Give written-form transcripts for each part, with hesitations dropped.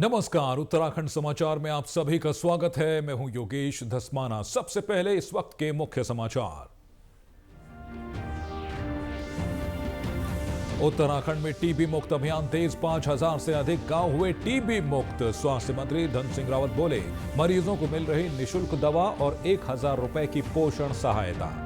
नमस्कार, उत्तराखंड समाचार में आप सभी का स्वागत है। मैं हूं योगेश धस्माना। सबसे पहले इस वक्त के मुख्य समाचार। उत्तराखंड में टीबी मुक्त अभियान तेज, 5000 से अधिक गांव हुए टीबी मुक्त। स्वास्थ्य मंत्री धन सिंह रावत बोले, मरीजों को मिल रही निःशुल्क दवा और 1000 रुपए की पोषण सहायता।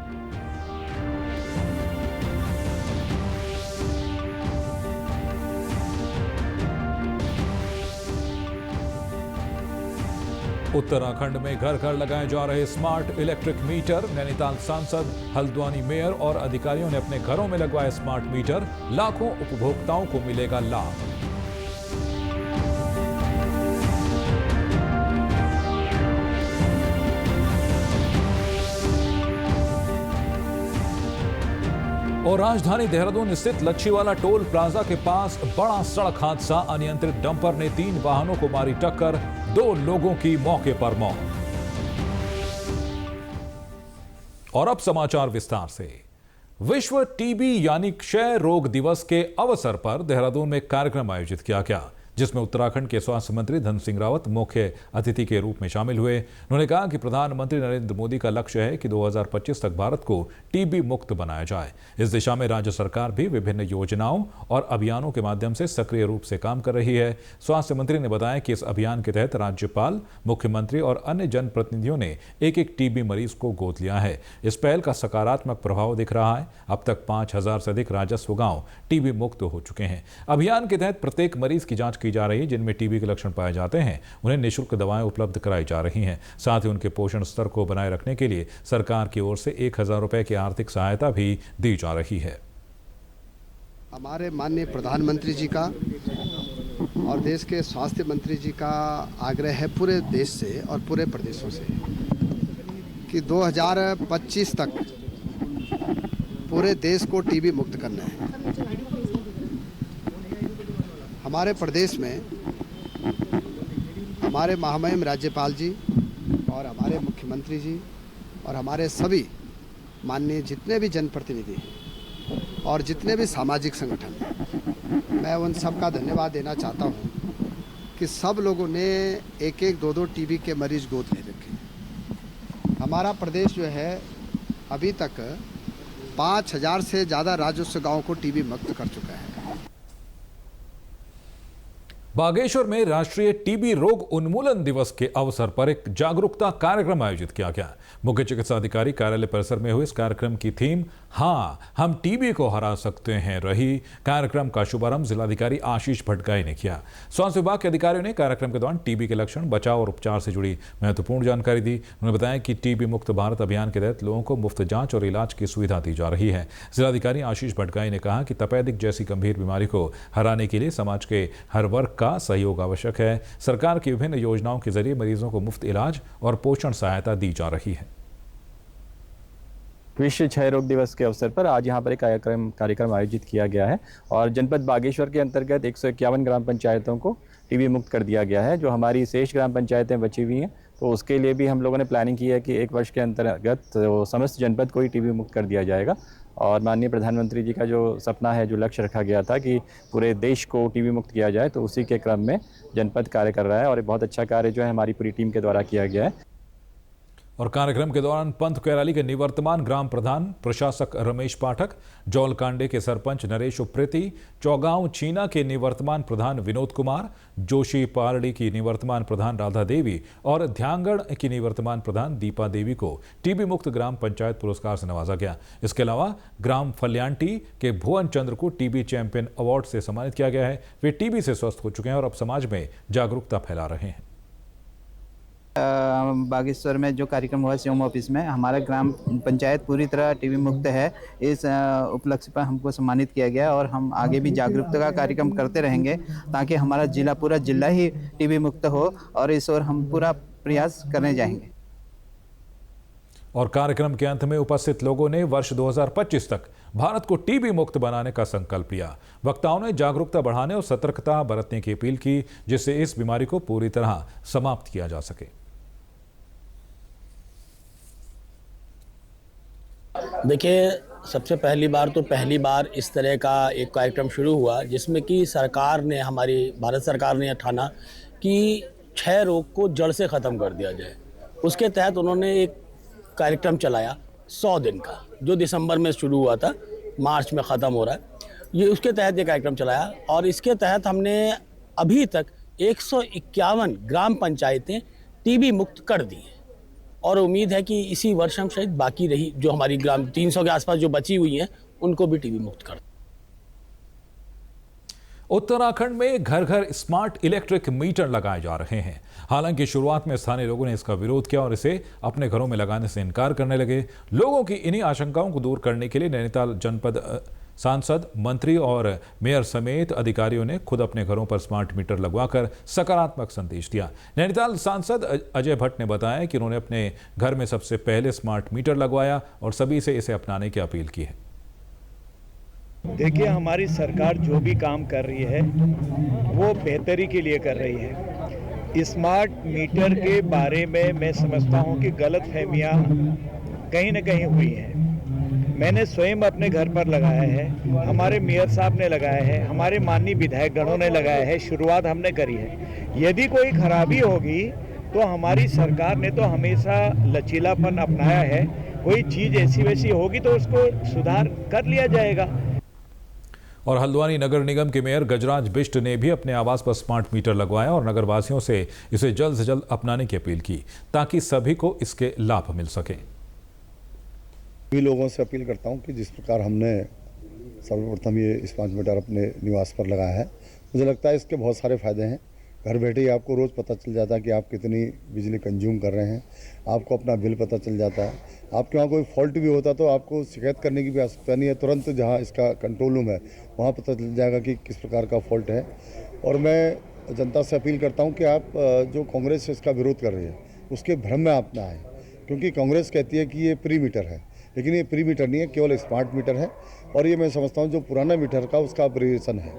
उत्तराखंड में घर घर लगाए जा रहे स्मार्ट इलेक्ट्रिक मीटर। नैनीताल सांसद, हल्द्वानी मेयर और अधिकारियों ने अपने घरों में लगवाए स्मार्ट मीटर। लाखों उपभोक्ताओं को मिलेगा लाभ। और राजधानी देहरादून स्थित लच्छीवाला टोल प्लाजा के पास बड़ा सड़क हादसा। अनियंत्रित डंपर ने 3 वाहनों को मारी टक्कर, 2 लोगों की मौके पर मौत। और अब समाचार विस्तार से। विश्व टीबी यानी क्षय रोग दिवस के अवसर पर देहरादून में कार्यक्रम आयोजित किया गया, जिसमें उत्तराखंड के स्वास्थ्य मंत्री धन सिंह रावत मुख्य अतिथि के रूप में शामिल हुए। उन्होंने कहा कि प्रधानमंत्री नरेंद्र मोदी का लक्ष्य है कि 2025 तक भारत को टीबी मुक्त बनाया जाए। इस दिशा में राज्य सरकार भी विभिन्न योजनाओं और अभियानों के माध्यम से सक्रिय रूप से काम कर रही है। स्वास्थ्य मंत्री ने बताया कि इस अभियान के तहत राज्यपाल, मुख्यमंत्री और अन्य जनप्रतिनिधियों ने एक टीबी मरीज को गोद लिया है। इस पहल का सकारात्मक प्रभाव दिख रहा है। अब तक 5000 से अधिक राजस्व गांव टीबी मुक्त हो चुके हैं। अभियान के तहत प्रत्येक मरीज की जांच की जा रही है। जिनमें टीबी के लक्षण पाए जाते हैं उन्हें निःशुल्क दवाएं उपलब्ध कराई जा रही हैं। साथ ही उनके पोषण स्तर को बनाए रखने के लिए सरकार की ओर से 1000 रुपए की आर्थिक सहायता भी दी जा रही है। हमारे माननीय प्रधानमंत्री जी का और देश के स्वास्थ्य मंत्री जी का आग्रह है पूरे देश से और पूरे प्रदेशों से कि 2025 तक पूरे देश को टीबी मुक्त करना है। हमारे प्रदेश में हमारे महामहिम राज्यपाल जी और हमारे मुख्यमंत्री जी और हमारे सभी माननीय जितने भी जनप्रतिनिधि हैं और जितने भी सामाजिक संगठन हैं, मैं उन सब का धन्यवाद देना चाहता हूं कि सब लोगों ने 1-1, 2-2 टीबी के मरीज गोद ले रखे। हमारा प्रदेश जो है अभी तक 5000 से ज़्यादा राजस्व गाँव को टीबी मुक्त कर चुका है। बागेश्वर में राष्ट्रीय टीबी रोग उन्मूलन दिवस के अवसर पर एक जागरूकता कार्यक्रम आयोजित किया गया। मुख्य चिकित्सा अधिकारी कार्यालय परिसर में हुए इस कार्यक्रम की थीम "हां, हम टीबी को हरा सकते हैं" रही। कार्यक्रम का शुभारंभ जिलाधिकारी आशीष भटगाई ने किया। स्वास्थ्य विभाग के अधिकारियों ने कार्यक्रम के दौरान टीबी के लक्षण, बचाव और उपचार से जुड़ी महत्वपूर्ण जानकारी दी। उन्होंने बताया कि टीबी मुक्त भारत अभियान के तहत लोगों को मुफ्त जांच और इलाज की सुविधा दी जा रही है। जिलाधिकारी आशीष भटगाई ने कहा कि तपेदिक जैसी गंभीर बीमारी को हराने के लिए समाज के हर वर्ग का सहयोग आवश्यक है। सरकार की विभिन्न योजनाओं के जरिए मरीजों को मुफ्त इलाज और पोषण सहायता दी जा रही है। विश्व क्षय रोग दिवस के अवसर पर आज यहाँ पर एक कार्यक्रम आयोजित किया गया है और जनपद बागेश्वर के अंतर्गत 151 ग्राम पंचायतों को टीबी मुक्त कर दिया गया है। जो हमारी शेष ग्राम पंचायतें बची हुई हैं, तो उसके लिए भी हम लोगों ने प्लानिंग की है कि 1 वर्ष के अंतर्गत तो समस्त जनपद को ही टीबी मुक्त कर दिया जाएगा। और माननीय प्रधानमंत्री जी का जो सपना है, जो लक्ष्य रखा गया था कि पूरे देश को टीबी मुक्त किया जाए, तो उसी के क्रम में जनपद कार्य कर रहा है और बहुत अच्छा कार्य जो है हमारी पूरी टीम के द्वारा किया गया है। और कार्यक्रम के दौरान पंथ कैराली के निवर्तमान ग्राम प्रधान प्रशासक रमेश पाठक, जौलकांडे के सरपंच नरेश उप्रेती, चौगांव चीना के निवर्तमान प्रधान विनोद कुमार, जोशी पारड़ी की निवर्तमान प्रधान राधा देवी और ध्यांगड़ की निवर्तमान प्रधान दीपा देवी को टीबी मुक्त ग्राम पंचायत पुरस्कार से नवाजा गया। इसके अलावा ग्राम फल्याण्टी के भुवन चंद्र को टीबी चैंपियन अवार्ड से सम्मानित किया गया है। वे टीबी से स्वस्थ हो चुके हैं और अब समाज में जागरूकता फैला रहे हैं। बागेश्वर में जो कार्यक्रम हुआ सीएम ऑफिस में, हमारा ग्राम पंचायत पूरी तरह टीबी मुक्त है। इस उपलक्ष्य पर हमको सम्मानित किया गया और हम आगे भी जागरूकता का कार्यक्रम करते रहेंगे ताकि हमारा पूरा जिला ही टीबी मुक्त हो और इस ओर हम पूरा प्रयास करने जाएंगे। और कार्यक्रम के अंत में उपस्थित लोगों ने वर्ष 2025 तक भारत को टीबी मुक्त बनाने का संकल्प लिया। वक्ताओं ने जागरूकता बढ़ाने और सतर्कता बरतने की अपील की, जिससे इस बीमारी को पूरी तरह समाप्त किया जा सके। देखिए, सबसे पहली बार इस तरह का एक कार्यक्रम शुरू हुआ जिसमें कि सरकार ने, हमारी भारत सरकार ने ठाना कि क्षय रोग को जड़ से ख़त्म कर दिया जाए। उसके तहत उन्होंने एक कार्यक्रम चलाया 100 दिन का, जो दिसंबर में शुरू हुआ था, मार्च में ख़त्म हो रहा है। ये उसके तहत ये कार्यक्रम चलाया और इसके तहत हमने अभी तक 151 ग्राम पंचायतें टीबी मुक्त कर दी हैं और उम्मीद है कि इसी वर्ष हम शायद बाकी रही जो हमारी ग्राम 300 के आसपास जो बची हुई हैं उनको भी टीबी मुक्त कर दें। उत्तराखंड में घर घर स्मार्ट इलेक्ट्रिक मीटर लगाए जा रहे हैं। हालांकि शुरुआत में स्थानीय लोगों ने इसका विरोध किया और इसे अपने घरों में लगाने से इनकार करने लगे। लोगों की इन्हीं आशंकाओं को दूर करने के लिए नैनीताल जनपद सांसद, मंत्री और मेयर समेत अधिकारियों ने खुद अपने घरों पर स्मार्ट मीटर लगवाकर सकारात्मक संदेश दिया। नैनीताल सांसद अजय भट्ट ने बताया कि उन्होंने अपने घर में सबसे पहले स्मार्ट मीटर लगवाया और सभी से इसे अपनाने की अपील की है। देखिए, हमारी सरकार जो भी काम कर रही है वो बेहतरी के लिए कर रही है। स्मार्ट मीटर के बारे में मैं समझता हूँ कि गलतफहमियाँ कहीं न कहीं हुई हैं। मैंने स्वयं अपने घर पर लगाया है, हमारे मेयर साहब ने लगाया है, हमारे माननीय विधायकगणों ने लगाया है, शुरुआत हमने करी है। यदि कोई खराबी होगी तो हमारी सरकार ने तो हमेशा लचीलापन अपनाया है। कोई चीज़ ऐसी वैसी होगी तो उसको सुधार कर लिया जाएगा। और हल्द्वानी नगर निगम के मेयर गजराज बिष्ट ने भी अपने आवास पर स्मार्ट मीटर लगवाया और नगरवासियों से इसे जल्द से जल्द अपनाने की अपील की ताकि सभी को इसके लाभ मिल सके। सभी लोगों से अपील करता हूं कि जिस प्रकार हमने सर्वप्रथम ये स्मार्ट मीटर अपने निवास पर लगाया है, मुझे लगता है इसके बहुत सारे फ़ायदे हैं। घर बैठे ही आपको रोज़ पता चल जाता है कि आप कितनी बिजली कंज्यूम कर रहे हैं, आपको अपना बिल पता चल जाता है। आपके वहाँ कोई फॉल्ट भी होता तो आपको शिकायत करने की भी आवश्यकता नहीं है, तुरंत जहाँ इसका कंट्रोल रूम है वहाँ पता चल जाएगा कि किस प्रकार का फॉल्ट है। और मैं जनता से अपील करता हूँ कि आप जो कांग्रेस इसका विरोध कर रही है उसके भ्रम में आप ना आए, क्योंकि कांग्रेस कहती है कि ये प्री मीटर है, लेकिन ये प्री मीटर नहीं है, केवल स्मार्ट मीटर है। और ये मैं समझता हूँ जो पुराना मीटर का उसका अपग्रेडेशन है।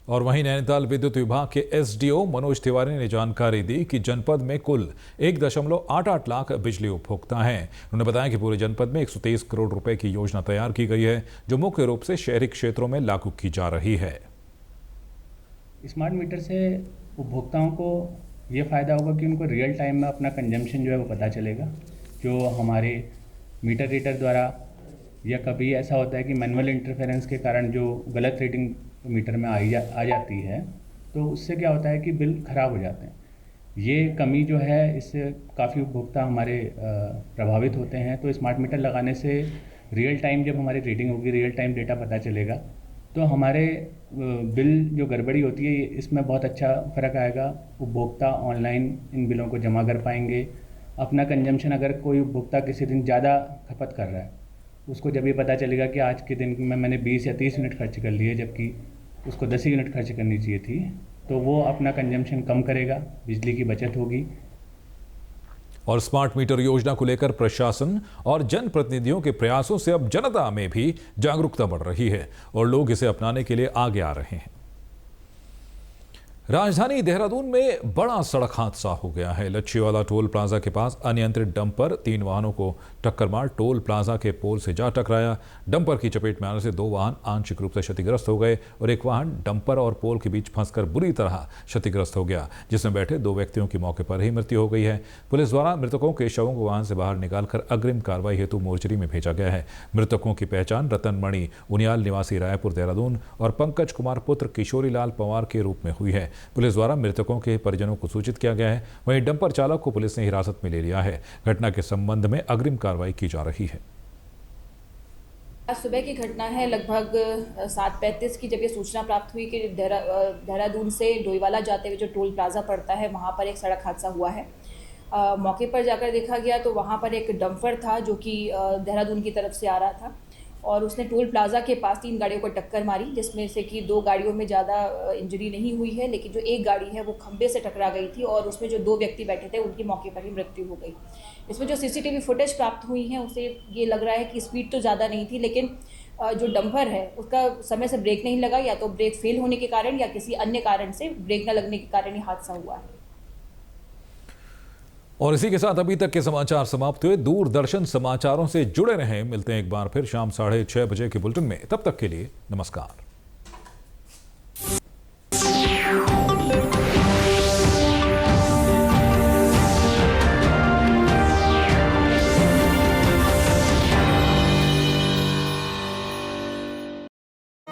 और वहीं नैनीताल विद्युत विभाग के एसडीओ मनोज तिवारी ने जानकारी दी कि जनपद में कुल 1.88 लाख बिजली उपभोक्ता हैं। उन्होंने बताया कि पूरे जनपद में 123 करोड़ रुपए की योजना तैयार की गई है, जो मुख्य रूप से शहरी क्षेत्रों में लागू की जा रही है। स्मार्ट मीटर से उपभोक्ताओं को ये फ़ायदा होगा कि उनको रियल टाइम में अपना कंजम्पशन जो है वो पता चलेगा। जो हमारे मीटर रीडर द्वारा या कभी ऐसा होता है कि मैनुअल इंटरफेरेंस के कारण जो गलत रीडिंग मीटर में आ जाती है, तो उससे क्या होता है कि बिल ख़राब हो जाते हैं। ये कमी जो है, इससे काफ़ी उपभोक्ता हमारे प्रभावित होते हैं। तो स्मार्ट मीटर लगाने से रियल टाइम जब हमारी रीडिंग होगी, रियल टाइम डेटा पता चलेगा, तो हमारे बिल जो गड़बड़ी होती है इसमें बहुत अच्छा फ़र्क आएगा। उपभोक्ता ऑनलाइन इन बिलों को जमा कर पाएंगे। अपना कंजम्पशन अगर कोई उपभोक्ता किसी दिन ज़्यादा खपत कर रहा है, उसको जब ये पता चलेगा कि आज के दिन में मैंने 20 या 30 यूनिट खर्च कर लिए जबकि उसको 10 यूनिट खर्च करनी चाहिए थी, तो वो अपना कंजम्पशन कम करेगा, बिजली की बचत होगी। और स्मार्ट मीटर योजना को लेकर प्रशासन और जनप्रतिनिधियों के प्रयासों से अब जनता में भी जागरूकता बढ़ रही है और लोग इसे अपनाने के लिए आगे आ रहे हैं। राजधानी देहरादून में बड़ा सड़क हादसा हो गया है। लच्छीवाला टोल प्लाजा के पास अनियंत्रित डंपर 3 वाहनों को टक्कर मार टोल प्लाजा के पोल से जा टकराया। डंपर की चपेट में आने से 2 वाहन आंशिक रूप से क्षतिग्रस्त हो गए और एक वाहन डंपर और पोल के बीच फंसकर बुरी तरह क्षतिग्रस्त हो गया, जिसमें बैठे 2 व्यक्तियों की मौके पर ही मृत्यु हो गई है। पुलिस द्वारा मृतकों के शवों को वाहन से बाहर निकालकर अग्रिम कार्रवाई हेतु मोर्चरी में भेजा गया है। मृतकों की पहचान रतन मणि उनियाल निवासी रायपुर देहरादून और पंकज कुमार पुत्र किशोरी लाल पवार के रूप में हुई है। पुलिस द्वारा मृतकों के परिजनों को सूचित किया गया है। वहीं डंपर चालक को पुलिस ने हिरासत में ले लिया है। घटना के संबंध में अग्रिम कार्रवाई की जा रही है। आज सुबह की घटना है, लगभग 7:35 की, जब ये सूचना प्राप्त हुई कि देहरादून से डोईवाला जाते हुए जो टोल प्लाजा पड़ता है वहाँ पर एक सड़क हादसा हुआ है। मौके पर जाकर देखा गया तो वहाँ पर एक डंपर था जो कि देहरादून की तरफ से आ रहा था और उसने टोल प्लाजा के पास 3 गाड़ियों को टक्कर मारी, जिसमें से कि 2 गाड़ियों में ज़्यादा इंजरी नहीं हुई है, लेकिन जो एक गाड़ी है वो खंबे से टकरा गई थी और उसमें जो 2 व्यक्ति बैठे थे उनकी मौके पर ही मृत्यु हो गई। इसमें जो सीसीटीवी फुटेज प्राप्त हुई है उससे ये लग रहा है कि स्पीड तो ज़्यादा नहीं थी, लेकिन जो डंपर है उसका समय से ब्रेक नहीं लगा, या तो ब्रेक फेल होने के कारण या किसी अन्य कारण से ब्रेक न लगने के कारण ये हादसा हुआ है। और इसी के साथ अभी तक के समाचार समाप्त हुए। दूरदर्शन समाचारों से जुड़े रहें। मिलते हैं एक बार फिर शाम 6:30 बजे के बुलेटिन में। तब तक के लिए नमस्कार।